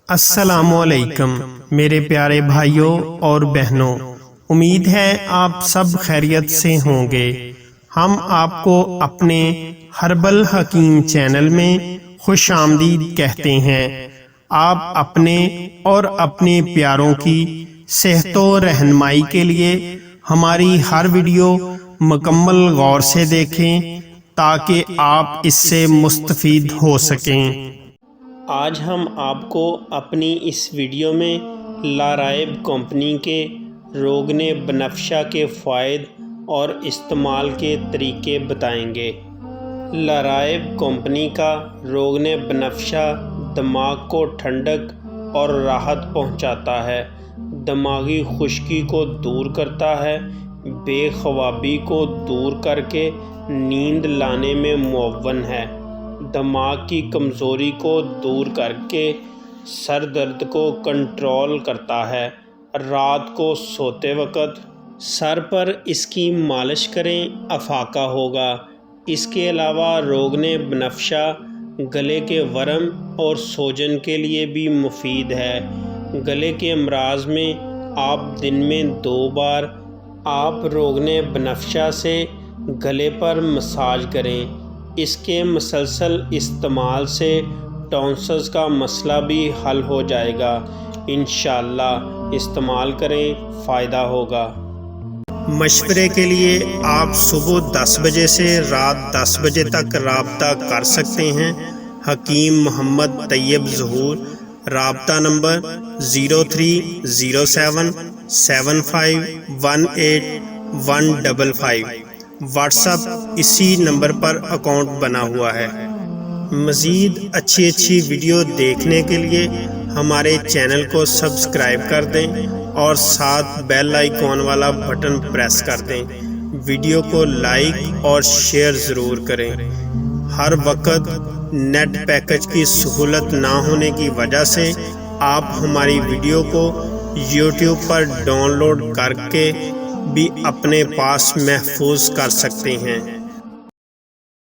السلام علیکم میرے پیارے بھائیوں اور بہنوں، امید ہے آپ سب خیریت سے ہوں گے۔ ہم آپ کو اپنے ہربل حکیم چینل میں خوش آمدید کہتے ہیں۔ آپ اپنے اور اپنے پیاروں کی صحت و رہنمائی کے لیے ہماری ہر ویڈیو مکمل غور سے دیکھیں تاکہ آپ اس سے مستفید ہو سکیں۔ آج ہم آپ کو اپنی اس ویڈیو میں لارائب کمپنی کے روغن بنفشہ کے فوائد اور استعمال کے طریقے بتائیں گے۔ لارائب کمپنی کا روغن بنفشہ دماغ کو ٹھنڈک اور راحت پہنچاتا ہے، دماغی خشکی کو دور کرتا ہے، بے خوابی کو دور کر کے نیند لانے میں معاون ہے، دماغ کی کمزوری کو دور کر کے سر درد کو کنٹرول کرتا ہے۔ رات کو سوتے وقت سر پر اس کی مالش کریں، افاقہ ہوگا۔ اس کے علاوہ روغن بنفشہ گلے کے ورم اور سوجن کے لیے بھی مفید ہے۔ گلے کے امراض میں آپ دن میں 2 بار آپ روغن بنفشہ سے گلے پر مساج کریں۔ اس کے مسلسل استعمال سے ٹونسلز کا مسئلہ بھی حل ہو جائے گا۔ انشاءاللہ استعمال کریں، فائدہ ہوگا۔ مشورے کے لیے آپ صبح 10 بجے سے رات 10 بجے تک رابطہ کر سکتے ہیں۔ حکیم محمد طیب ظہور، رابطہ نمبر 0307 75 18 155۔ واٹس ایپ اسی نمبر پر اکاؤنٹ بنا ہوا ہے۔ مزید اچھی ویڈیو دیکھنے کے لیے ہمارے چینل کو سبسکرائب کر دیں اور ساتھ بیل آئیکن والا بٹن پریس کر دیں۔ ویڈیو کو لائک اور شیئر ضرور کریں۔ ہر وقت نیٹ پیکج کی سہولت نہ ہونے کی وجہ سے آپ ہماری ویڈیو کو یوٹیوب پر ڈاؤن لوڈ کر کے بھی اپنے پاس محفوظ کر سکتے ہیں۔